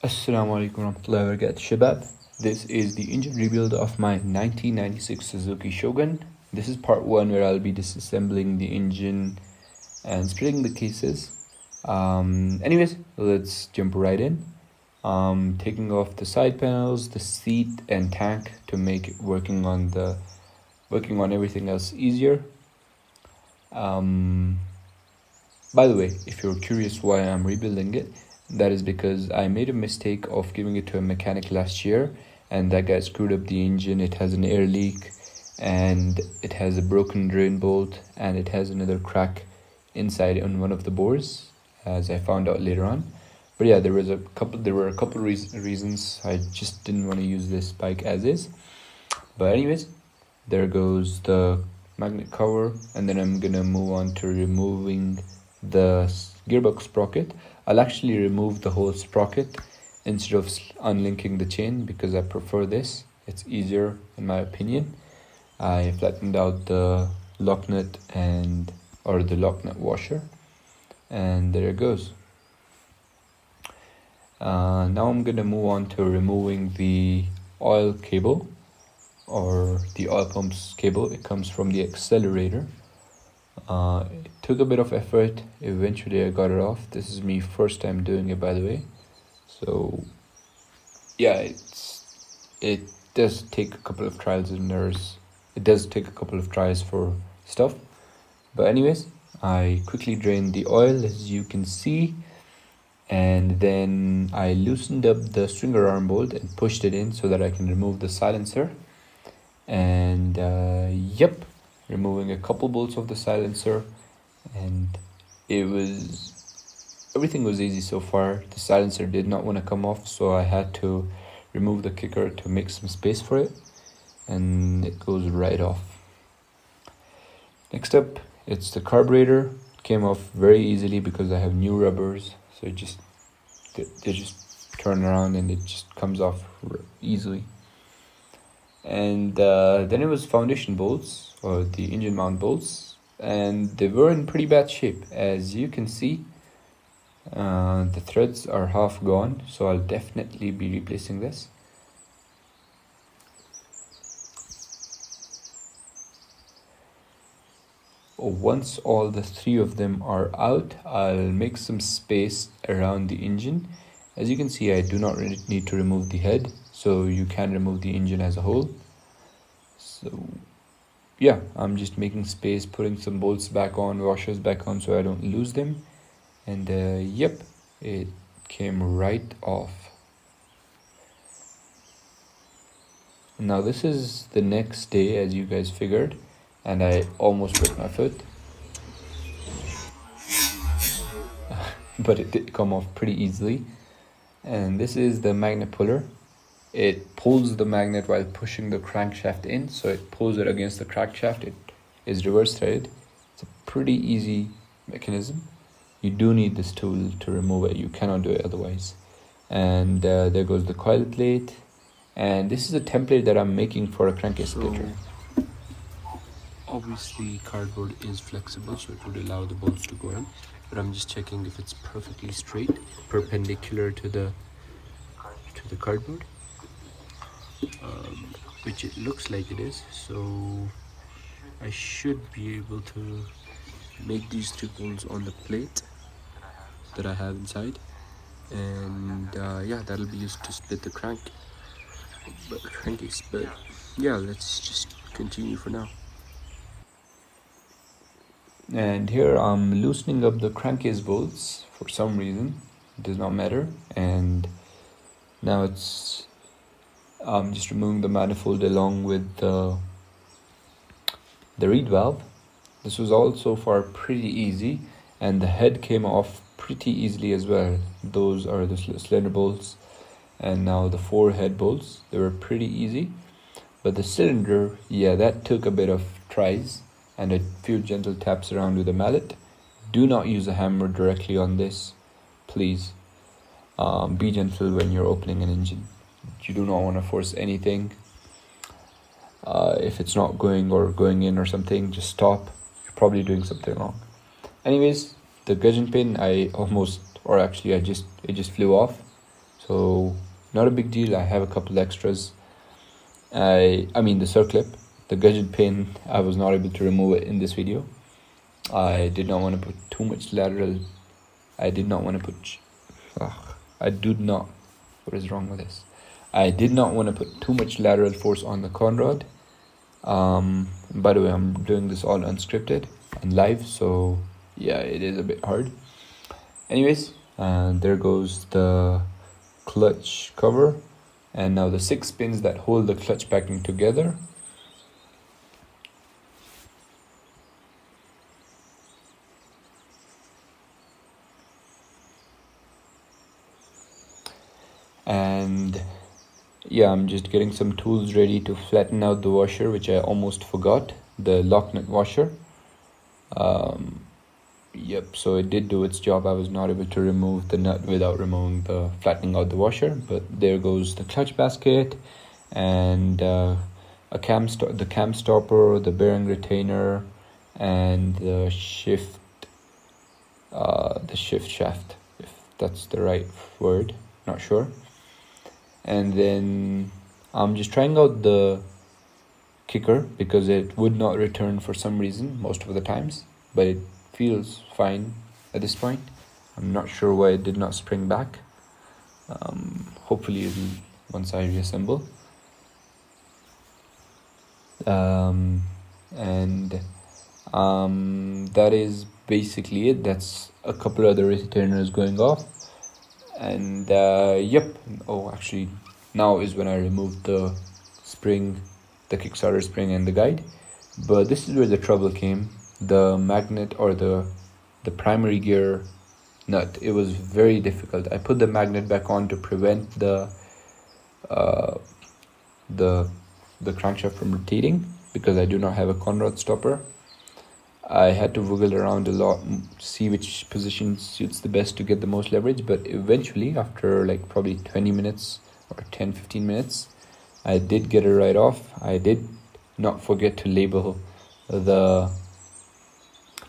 Assalamu alaikum warahmatullahi wabarakatuh Shabab. This is the engine rebuild of my 1996 Suzuki Shogun. This is part 1 where I'll be disassembling the engine and splitting the cases. Anyways, let's jump right in. Taking off the side panels, the seat and tank to make it working on everything else easier. By the way, if you're curious why I'm rebuilding it, that is because I made a mistake of giving it to a mechanic last year, and that guy screwed up the engine. It has an air leak, and it has a broken drain bolt, and it has another crack inside on one of the bores, as I found out later on. But yeah, there were a couple reasons I just didn't want to use this bike as is. But anyways, there goes the magnet cover, and then I'm gonna move on to removing the gearbox sprocket. I'll actually remove the whole sprocket instead of unlinking the chain because I prefer this. It's easier in my opinion. I flattened out the lock nut or the lock nut washer, and there it goes. Now I'm gonna move on to removing the oil cable or the oil pumps cable. It comes from the accelerator. It took a bit of effort. Eventually I got it off. This is me first time doing it, by the way. So yeah, it does take a couple of trials and errors. It does take a couple of tries for stuff. But anyways, I quickly drained the oil, as you can see, and then I loosened up the stringer arm bolt and pushed it in so that I can remove the silencer. And yep, removing a couple bolts of the silencer, and everything was easy so far. The silencer did not want to come off, so I had to remove the kicker to make some space for it, and it goes right off. Next up, it's the carburetor. It came off very easily because I have new rubbers, so they just turn around and it just comes off easily. And then it was foundation bolts, or the engine mount bolts, and they were in pretty bad shape. As you can see, the threads are half gone, so I'll definitely be replacing this. Once all the 3 of them are out, I'll make some space around the engine. As you can see, I do not really need to remove the head, so you can remove the engine as a whole. So yeah, I'm just making space, putting some bolts back on, washers back on, so I don't lose them. And yep, it came right off. Now this is the next day, as you guys figured, and I almost broke my foot. But it did come off pretty easily. And this is the magnet puller. It pulls the magnet while pushing the crankshaft in, so it pulls it against the crankshaft. It is reverse threaded. It's a pretty easy mechanism. You do need this tool to remove it. You cannot do it otherwise. And there goes the coil plate. And this is a template that I'm making for a crankcase splitter. Obviously cardboard is flexible, so it would allow the bolts to go in, but I'm just checking if it's perfectly straight, perpendicular to the cardboard, which it looks like it is. So I should be able to make these 3 holes on the plate that I have inside, and yeah, that'll be used to split the crankcase. But yeah, let's just continue for now. And here I'm loosening up the crankcase bolts for some reason. It does not matter. And now I'm just removing the manifold along with the reed valve. This was all so far pretty easy, and the head came off pretty easily as well. Those are the slender bolts, and now the 4 head bolts, they were pretty easy. But the cylinder, yeah, that took a bit of tries and a few gentle taps around with a mallet. Do not use a hammer directly on this, please. Be gentle when you're opening an engine. You do not want to force anything. If it's not going or going in or something, just stop. You're probably doing something wrong. Anyways, the gudgeon pin, it just flew off. so not a big deal. I have a couple extras. I mean the circlip, the gadget pin, I was not able to remove it in this video. I did not want to put too much lateral. I did not want to put I do not what is wrong with this? I did not want to put too much lateral force on the conrod. By the way, I'm doing this all unscripted and live, so yeah, it is a bit hard. Anyways, there goes the clutch cover, and now the 6 pins that hold the clutch packing together. And yeah, I'm just getting some tools ready to flatten out the washer, which I almost forgot, the lock nut washer. Yep, so it did do its job. I was not able to remove the nut without flattening out the washer, but there goes the clutch basket and the cam stopper, the bearing retainer, and the shift shaft, if that's the right word, not sure. And then I'm just trying out the kicker because it would not return for some reason most of the times, but it feels fine at this point. I'm not sure why it did not spring back. Hopefully it'll once I reassemble. That is basically it. That's a couple other retainers going off, and yep. Oh, actually, now is when I removed the spring, the Kickstarter spring and the guide. But this is where the trouble came. The magnet, or the primary gear nut, it was very difficult. I put the magnet back on to prevent the crankshaft from rotating because I do not have a conrod stopper. I had to wiggle around a lot, see which position suits the best to get the most leverage, but eventually, after like probably 20 minutes or 10-15 minutes, I did get it right off. I did not forget to label the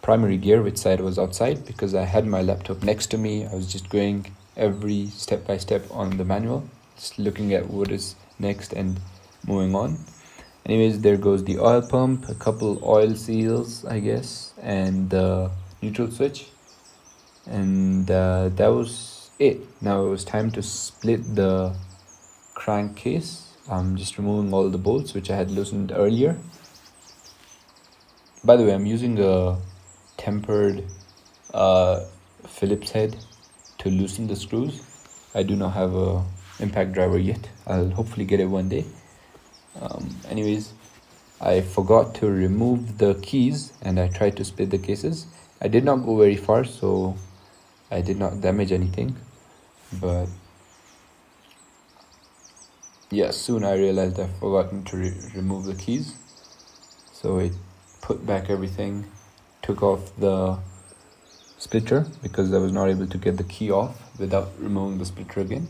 primary gear, which side was outside, because I had my laptop next to me. I was just going every step by step on the manual, just looking at what is next and moving on. Anyways, there goes the oil pump, a couple oil seals, I guess, and the neutral switch, and that was it. Now it was time to split the crankcase. I'm just removing all the bolts which I had loosened earlier. By the way, I'm using a tempered Phillips head to loosen the screws. I do not have a impact driver yet. I'll hopefully get it one day. Anyways, I forgot to remove the keys and I tried to split the cases. I did not go very far, so I did not damage anything, but yeah, soon I realized I've forgotten to remove the keys, so it put back everything, took off the splitter because I was not able to get the key off without removing the splitter again.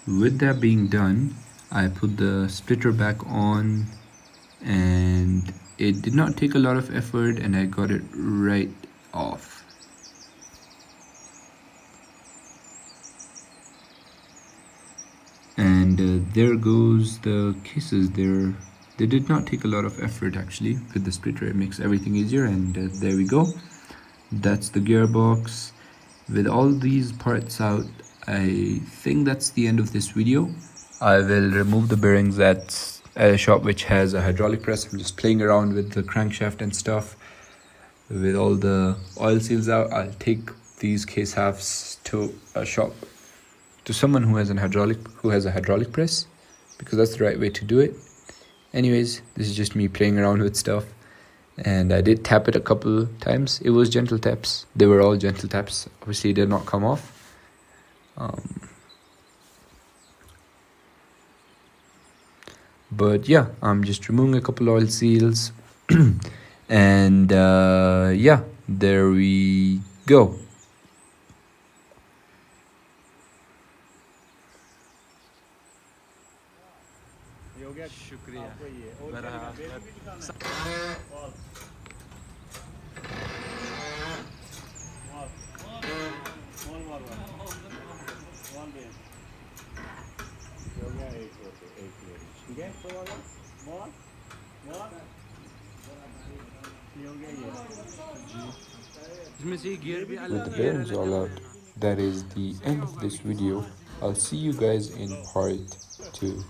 With that being done, I put the splitter back on, and it did not take a lot of effort, and I got it right off. And there goes the cases. They did not take a lot of effort actually. With the splitter, it makes everything easier, and there we go. That's the gearbox. With all these parts out, I think that's the end of this video. I will remove the bearings at a shop which has a hydraulic press. I'm just playing around with the crankshaft and stuff. With all the oil seals out, I'll take these case halves to a shop, to someone who has a hydraulic press, because that's the right way to do it. Anyways, this is just me playing around with stuff, and I did tap it a couple times. It was gentle taps. They were all gentle taps. Obviously, it did not come off. But yeah, I'm just removing a couple oil seals and yeah, there we go. शुक्रिया। With the bearings all out, that is the end of this video. I'll see you guys in part 2.